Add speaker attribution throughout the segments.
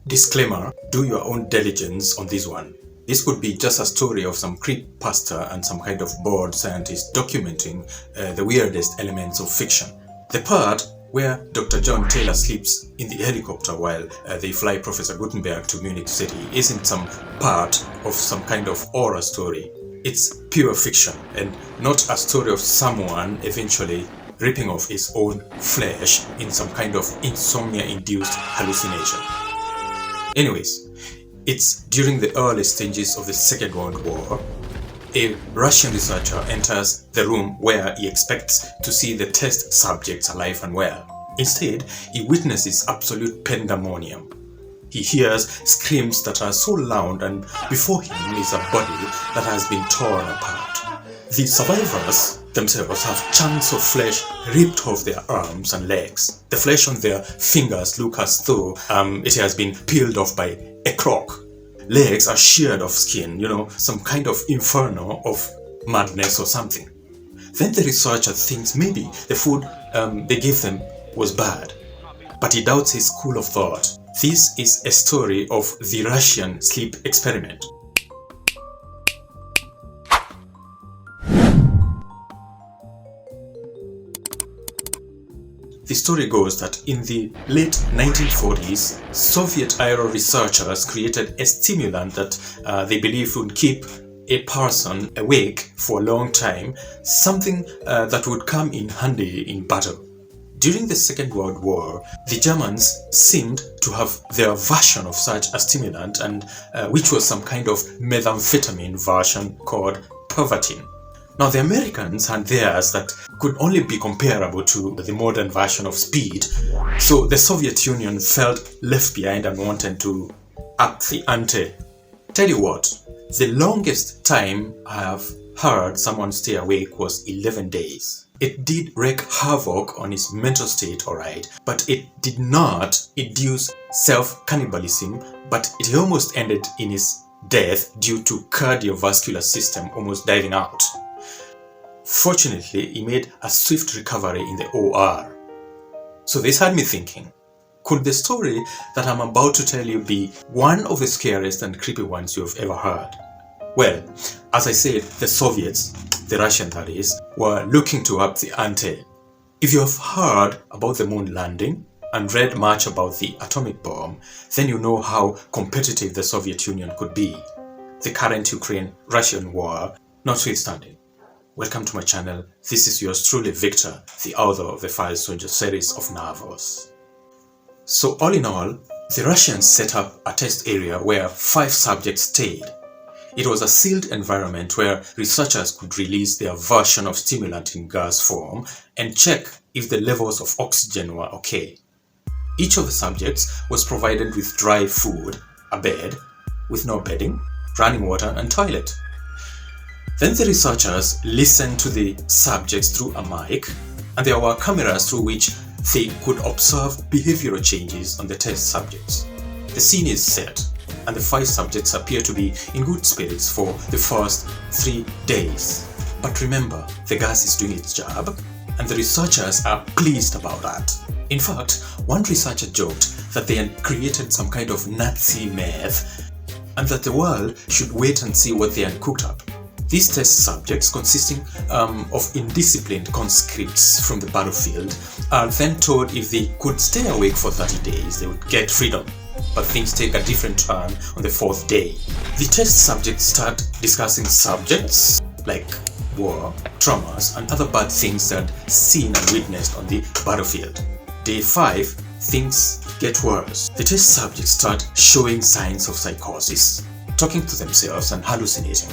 Speaker 1: Disclaimer, do your own diligence on this one. This could be just a story of some creepypasta and some kind of bored scientist documenting the weirdest elements of fiction. The part where Dr. John Taylor sleeps in the helicopter while they fly Professor Gutenberg to Munich City isn't some part of some kind of horror story. It's pure fiction and not a story of someone eventually ripping off his own flesh in some kind of insomnia-induced hallucination. Anyways, it's during the early stages of the Second World War. A Russian researcher enters the room where he expects to see the test subjects alive and well. Instead, he witnesses absolute pandemonium. He hears screams that are so loud, and before him is a body that has been torn apart. The survivors themselves have chunks of flesh ripped off their arms and legs. The flesh on their fingers look as though it has been peeled off by a croc. Legs are sheared off skin, some kind of inferno of madness or something. Then the researcher thinks maybe the food they gave them was bad, but he doubts his school of thought. This is a story of the Russian sleep experiment. The story goes that in the late 1940s, Soviet-era researchers created a stimulant that they believed would keep a person awake for a long time, something that would come in handy in battle. During the Second World War, the Germans seemed to have their version of such a stimulant, and which was some kind of methamphetamine version called Pervitin. Now the Americans had theirs that could only be comparable to the modern version of speed, so the Soviet Union felt left behind and wanted to up the ante. Tell you what, the longest time I have heard someone stay awake was 11 days. It did wreak havoc on his mental state, alright, but it did not induce self-cannibalism, but it almost ended in his death due to cardiovascular system almost diving out. Fortunately, he made a swift recovery in the OR. So this had me thinking, could the story that I'm about to tell you be one of the scariest and creepy ones you've ever heard? Well, as I said, the Soviets, the Russian that is, were looking to up the ante. If you have heard about the moon landing and read much about the atomic bomb, then you know how competitive the Soviet Union could be. The current Ukraine-Russian war notwithstanding. Welcome to my channel. This is yours truly, Victor, the author of the File Soldier series of novels. So all in all, the Russians set up a test area where 5 subjects stayed. It was a sealed environment where researchers could release their version of stimulant in gas form and check if the levels of oxygen were okay. Each of the subjects was provided with dry food, a bed, with no bedding, running water and toilet. Then the researchers listened to the subjects through a mic, and there were cameras through which they could observe behavioral changes on the test subjects. The scene is set, and the 5 subjects appear to be in good spirits for the first 3 days. But remember, the gas is doing its job, and the researchers are pleased about that. In fact, one researcher joked that they had created some kind of Nazi meth, and that the world should wait and see what they had cooked up. These test subjects, consisting of indisciplined conscripts from the battlefield, are then told if they could stay awake for 30 days, they would get freedom. But things take a different turn on the 4th day. The test subjects start discussing subjects like war, traumas, and other bad things that seen and witnessed on the battlefield. Day 5, things get worse. The test subjects start showing signs of psychosis, talking to themselves and hallucinating.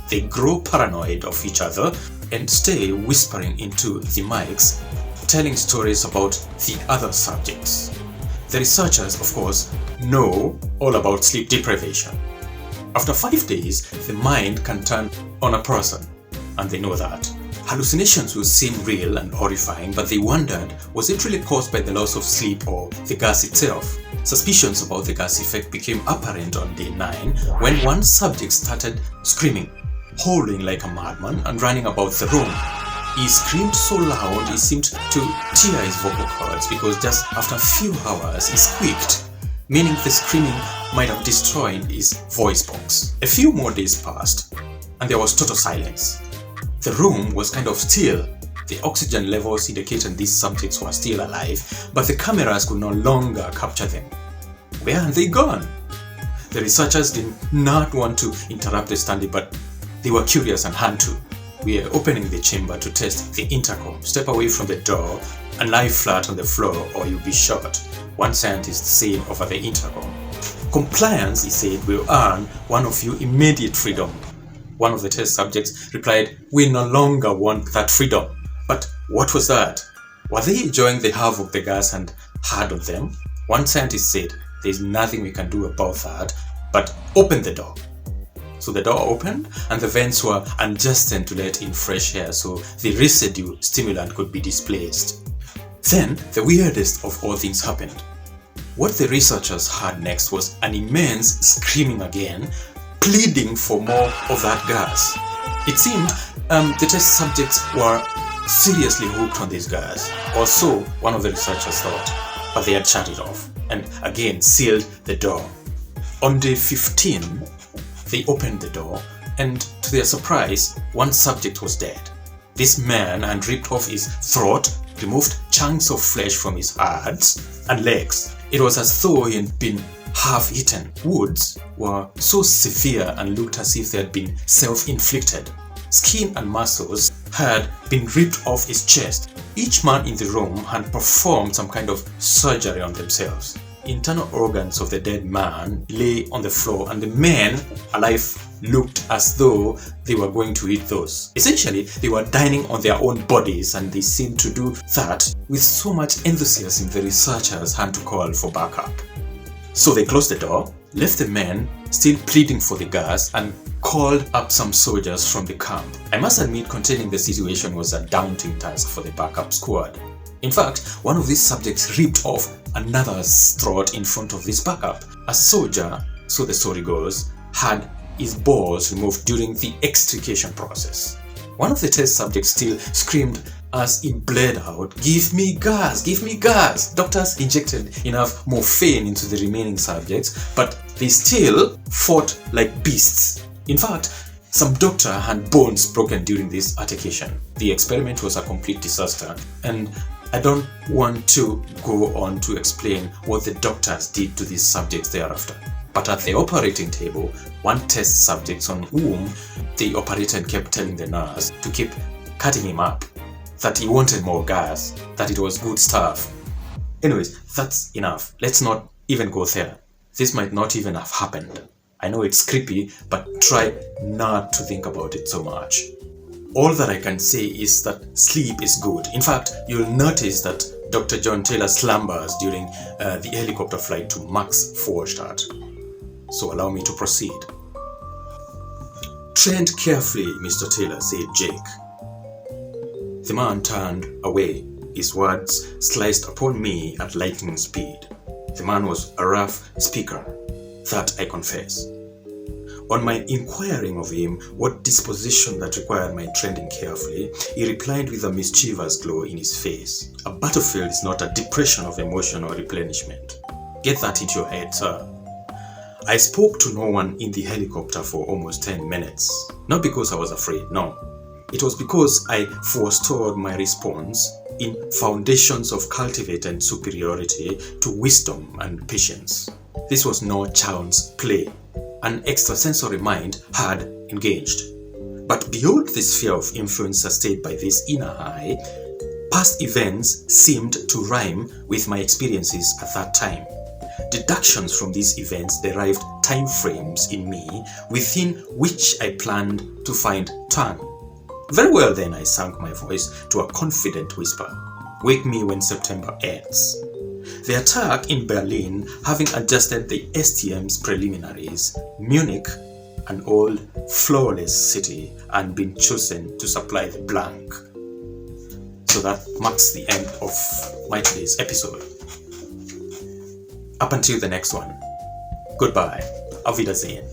Speaker 1: They grow paranoid of each other and stay whispering into the mics, telling stories about the other subjects. The researchers, of course, know all about sleep deprivation. After 5 days, the mind can turn on a person, and they know that. Hallucinations will seem real and horrifying, but they wondered, was it really caused by the loss of sleep or the gas itself? Suspicions about the gas effect became apparent on day 9 when one subject started screaming, howling like a madman and running about the room. He screamed so loud he seemed to tear his vocal cords because just after a few hours he squeaked. meaning the screaming might have destroyed his voice box. A few more days passed, and there was total silence. The room was kind of still. The oxygen levels indicated these subjects were still alive, but the cameras could no longer capture them. Where had they gone? The researchers did not want to interrupt the study, but they were curious and had to. We are opening the chamber to test the intercom. Step away from the door and lie flat on the floor or you'll be shot, one scientist said over the intercom. Compliance, he said, will earn one of you immediate freedom. One of the test subjects replied, we no longer want that freedom. But what was that? Were they enjoying the havoc the gas had had on them? One scientist said, there's nothing we can do about that, but open the door. So the door opened and the vents were adjusted to let in fresh air so the residue stimulant could be displaced. Then the weirdest of all things happened. What the researchers heard next was an immense screaming again, pleading for more of that gas. It seemed the test subjects were seriously hooked on this gas, or so one of the researchers thought, but they had shut it off and again sealed the door. On day 15, they opened the door and to their surprise, one subject was dead. This man had ripped off his throat, removed chunks of flesh from his hands and legs. It was as though he had been half-eaten. Wounds were so severe and looked as if they had been self-inflicted. Skin and muscles had been ripped off his chest. Each man in the room had performed some kind of surgery on themselves. Internal organs of the dead man lay on the floor and the men alive looked as though they were going to eat those. Essentially, they were dining on their own bodies and they seemed to do that with so much enthusiasm the researchers had to call for backup. So they closed the door, left the men still pleading for the gas and called up some soldiers from the camp. I must admit containing the situation was a daunting task for the backup squad. In fact, one of these subjects ripped off another's throat in front of this backup. A soldier, so the story goes, had his balls removed during the extrication process. One of the test subjects still screamed as he bled out, "Give me gas, give me gas!" Doctors injected enough morphine into the remaining subjects, but they still fought like beasts. In fact, some doctor had bones broken during this altercation. The experiment was a complete disaster, and I don't want to go on to explain what the doctors did to these subjects thereafter. But at the operating table, one test subject on whom the operator kept telling the nurse to keep cutting him up, that he wanted more gas, that it was good stuff. Anyways, that's enough. Let's not even go there. This might not even have happened. I know it's creepy, but try not to think about it so much. All that I can say is that sleep is good. In fact, you'll notice that Dr. John Taylor slumbers during the helicopter flight to Max Vorstadt. So allow me to proceed. "Tread carefully, Mr. Taylor," said Jake. The man turned away. His words sliced upon me at lightning speed. The man was a rough speaker, that I confess. On my inquiring of him what disposition that required my treading carefully, he replied with a mischievous glow in his face. "A battlefield is not a depression of emotion or replenishment. Get that into your head, sir." I spoke to no one in the helicopter for almost 10 minutes. Not because I was afraid, no. It was because I forestalled my response in foundations of cultivated superiority to wisdom and patience. This was no child's play. An extrasensory mind had engaged. But beyond this sphere of influence sustained by this inner eye, past events seemed to rhyme with my experiences at that time. Deductions from these events derived time frames in me within which I planned to find turn. Very well then, I sank my voice to a confident whisper. "Wake me when September ends." The attack in Berlin, having adjusted the STM's preliminaries, Munich, an old, flawless city, had been chosen to supply the blank. So that marks the end of my today's episode. Up until the next one, goodbye, auf Wiedersehen.